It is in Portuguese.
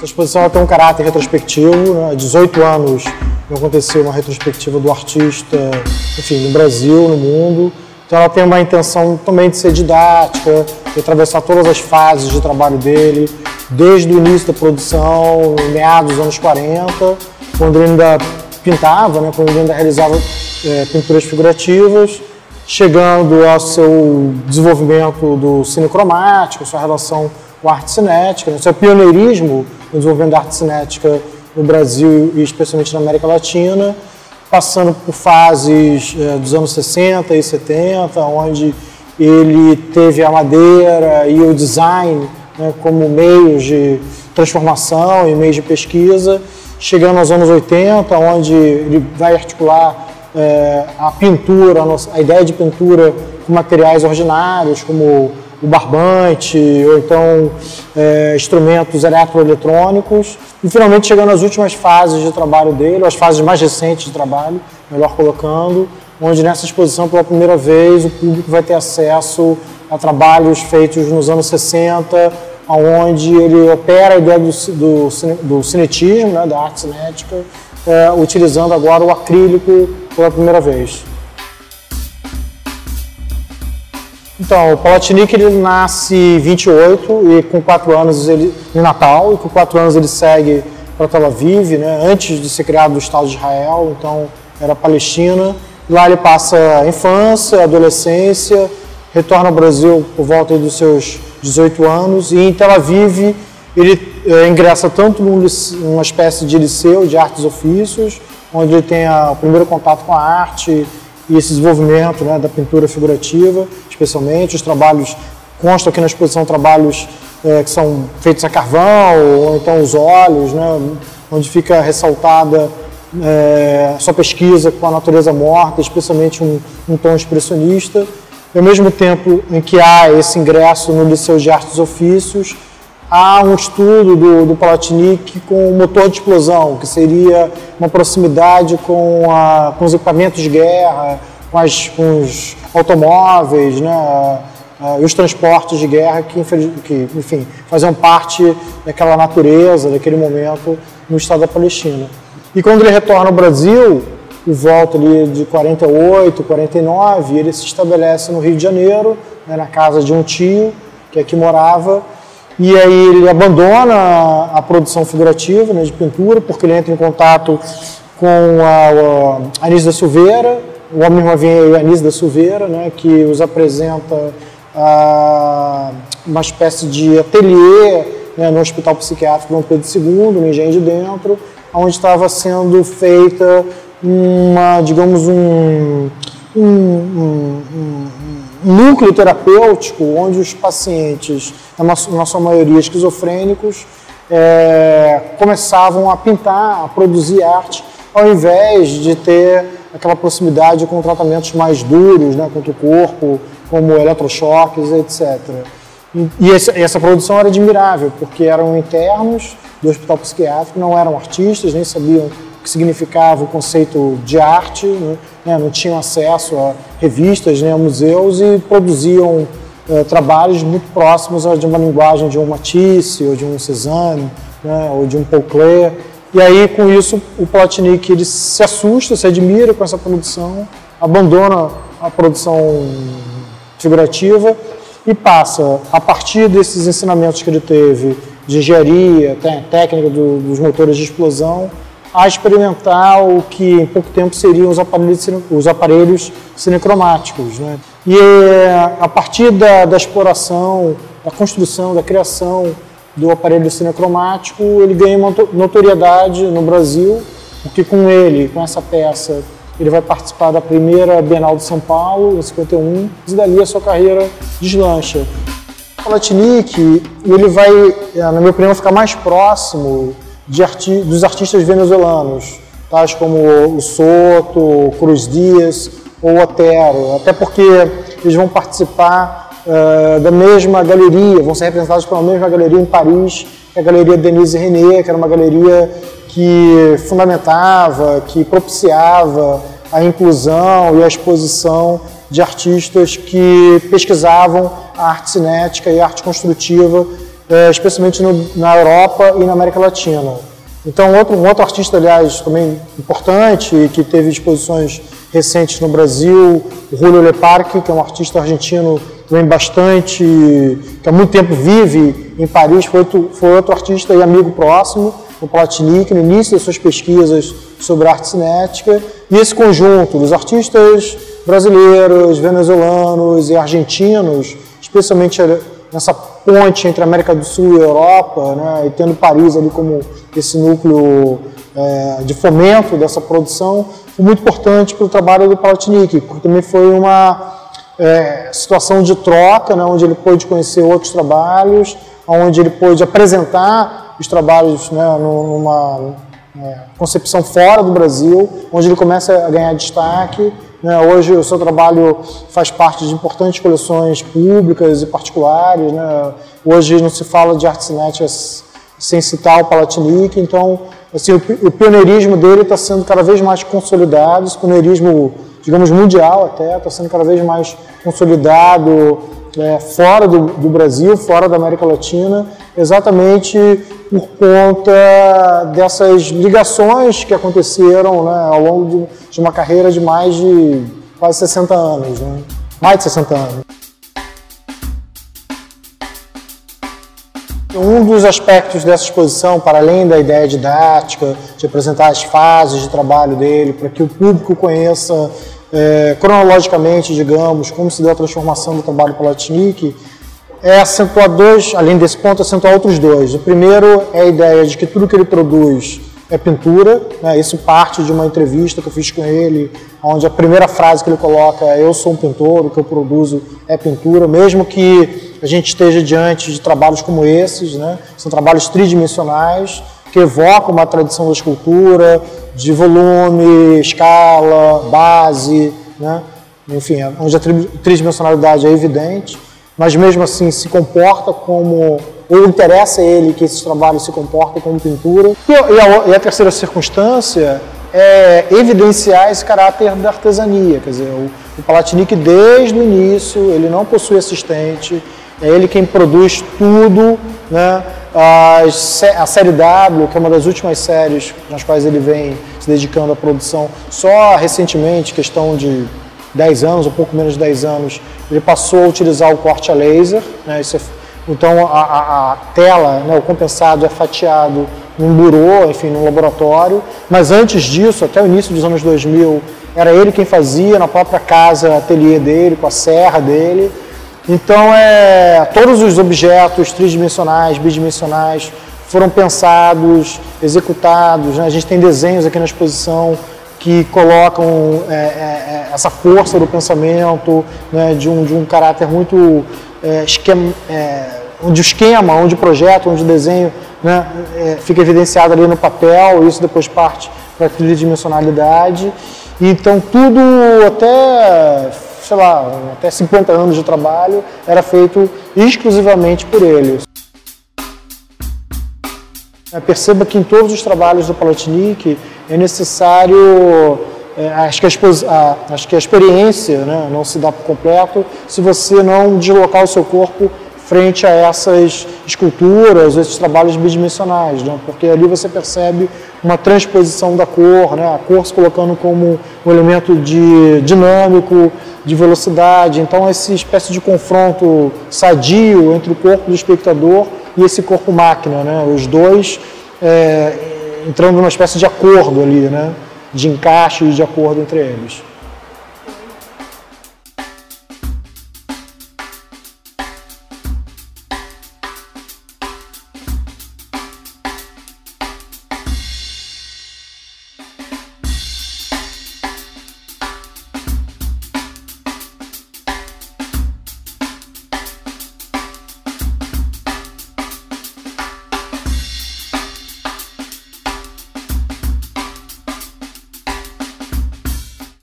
A exposição ela tem um caráter retrospectivo, né? Há 18 anos não aconteceu uma retrospectiva do artista, enfim, no Brasil, no mundo. Então ela tem uma intenção também de ser didática, de atravessar todas as fases de trabalho dele, desde o início da produção, meados dos anos 40, quando ele ainda pintava, né? Quando ele ainda realizava pinturas figurativas, chegando ao seu desenvolvimento do cine cromático, sua relação com a arte cinética, né? Seu pioneirismo no desenvolvimento da arte cinética no Brasil e especialmente na América Latina, passando por fases dos anos 60 e 70, onde ele teve a madeira e o design, né, como meios de transformação e meios de pesquisa, chegando aos anos 80, onde ele vai articular a pintura, a ideia de pintura com materiais ordinários, como o barbante, ou então instrumentos eletroeletrônicos, e finalmente chegando às últimas fases de trabalho dele, as fases mais recentes de trabalho, melhor colocando, onde nessa exposição, pela primeira vez, o público vai ter acesso a trabalhos feitos nos anos 60, onde ele opera a ideia do cinetismo, né, da arte cinética, utilizando agora o acrílico pela primeira vez. Então, o Palatinic ele nasce em 28 e com 4 anos ele em Natal, e com 4 anos ele segue para Tel Aviv, né, antes de ser criado o Estado de Israel, então era Palestina. Lá ele passa a infância, a adolescência, retorna ao Brasil por volta dos seus 18 anos, e em Tel Aviv ele ingressa tanto numa espécie de liceu de artes e ofícios, onde ele tem o primeiro contato com a arte e esse desenvolvimento, né, da pintura figurativa, especialmente. Os trabalhos, constam aqui na exposição trabalhos que são feitos a carvão, ou então os óleos, né, onde fica ressaltada a sua pesquisa com a natureza morta, especialmente um tom expressionista. E ao mesmo tempo em que há esse ingresso no Liceu de Artes e Ofícios, há um estudo do Palatinic com o motor de explosão, que seria uma proximidade com os equipamentos de guerra, com os automóveis, né, e os transportes de guerra que, enfim, faziam parte daquela natureza, daquele momento no estado da Palestina. E quando ele retorna ao Brasil, por volta ali de 48, 49, ele se estabelece no Rio de Janeiro, né, na casa de um tio que aqui morava, e aí ele abandona a produção figurativa, né, de pintura, porque ele entra em contato com a Anísio da Silveira, o Homem e a Anísio da Silveira, né, que os apresenta uma espécie de ateliê, né, no Hospital Psiquiátrico Dom Pedro II, no Engenho de Dentro, onde estava sendo feita digamos, um núcleo terapêutico, onde os pacientes, na sua maioria esquizofrênicos, começavam a pintar, a produzir arte, ao invés de ter aquela proximidade com tratamentos mais duros, né, contra o corpo, como eletrochoques, etc. E essa produção era admirável, porque eram internos do hospital psiquiátrico, não eram artistas, nem sabiam o que significava o conceito de arte, né, não tinham acesso a revistas, nem a museus, e produziam trabalhos muito próximos de uma linguagem de um Matisse, ou de um Cézanne, né, ou de um Paul Klee. E aí, com isso, o Palatinic ele se assusta, se admira com essa produção, abandona a produção figurativa e passa, a partir desses ensinamentos que ele teve de engenharia, técnica dos motores de explosão, a experimentar o que em pouco tempo seriam os aparelhos cinecromáticos, né? E a partir da exploração, da construção, da criação do aparelho cinecromático, ele ganha uma notoriedade no Brasil, porque com essa peça, ele vai participar da primeira Bienal de São Paulo, em 51, e dali a sua carreira deslancha. O Palatinic, ele vai, na minha opinião, ficar mais próximo dos artistas venezuelanos, tais como o Soto, o Cruz Dias ou o Otero, até porque eles vão participar da mesma galeria, vão ser representados pela mesma galeria em Paris, que é a Galeria Denise René, que era uma galeria que fundamentava, que propiciava a inclusão e a exposição de artistas que pesquisavam a arte cinética e a arte construtiva especialmente na Europa e na América Latina. Então, um outro artista, aliás, também importante, que teve exposições recentes no Brasil, o Julio Lepar, que é um artista argentino também bastante, que há muito tempo vive em Paris, foi outro artista e amigo próximo, o Platinic, no início das suas pesquisas sobre arte cinética. E esse conjunto dos artistas brasileiros, venezuelanos e argentinos, especialmente nessa ponte entre a América do Sul e a Europa, né, e tendo Paris ali como esse núcleo de fomento dessa produção, foi muito importante para o trabalho do Platinic, porque também foi uma situação de troca, né, onde ele pôde conhecer outros trabalhos, onde ele pôde apresentar os trabalhos, né, numa concepção fora do Brasil, onde ele começa a ganhar destaque. Hoje o seu trabalho faz parte de importantes coleções públicas e particulares. Hoje não se fala de arte cinética sem citar o Platinic, então assim, o pioneirismo dele está sendo cada vez mais consolidado, esse pioneirismo, digamos, mundial até, está sendo cada vez mais consolidado fora do Brasil, fora da América Latina, exatamente por conta dessas ligações que aconteceram, né, ao longo de uma carreira de mais de quase 60 anos, né? Mais de 60 anos. Um dos aspectos dessa exposição, para além da ideia didática, de apresentar as fases de trabalho dele, para que o público conheça cronologicamente, digamos, como se deu a transformação do trabalho Platinic, acentuar além desse ponto, acentuar outros dois. O primeiro é a ideia de que tudo que ele produz é pintura, né? Isso parte de uma entrevista que eu fiz com ele, onde a primeira frase que ele coloca é: eu sou um pintor, o que eu produzo é pintura, mesmo que a gente esteja diante de trabalhos como esses, né? São trabalhos tridimensionais, que evocam uma tradição da escultura, de volume, escala, base, né? Enfim, onde a tridimensionalidade é evidente, mas mesmo assim se comporta como, ou interessa a ele que esses trabalhos se comportem como pintura. E a terceira circunstância é evidenciar esse caráter da artesania, quer dizer, o Platinic desde o início, ele não possui assistente, é ele quem produz tudo, né? A série W, que é uma das últimas séries nas quais ele vem se dedicando à produção, só recentemente, questão de 10 anos, um pouco menos de 10 anos, ele passou a utilizar o corte a laser, né? Então a tela, né, o compensado é fatiado num burô, enfim, num laboratório, mas antes disso, até o início dos anos 2000, era ele quem fazia na própria casa, ateliê dele, com a serra dele. Então, todos os objetos tridimensionais, bidimensionais, foram pensados, executados, né? A gente tem desenhos aqui na exposição que colocam essa força do pensamento, né? de um caráter muito onde o esquema, onde o projeto, onde o desenho, né? Fica evidenciado ali no papel, isso depois parte para a tridimensionalidade. Então, tudo até, sei lá, até 50 anos de trabalho era feito exclusivamente por ele. Perceba que em todos os trabalhos do Platinic é necessário, acho que a experiência, né, não se dá por completo se você não deslocar o seu corpo frente a essas esculturas, esses trabalhos bidimensionais, né? Porque ali você percebe uma transposição da cor, né? A cor se colocando como um elemento dinâmico, de velocidade. Então, essa espécie de confronto sadio entre o corpo do espectador e esse corpo-máquina, né? Os dois entrando numa espécie de acordo ali, né? De encaixe e de acordo entre eles.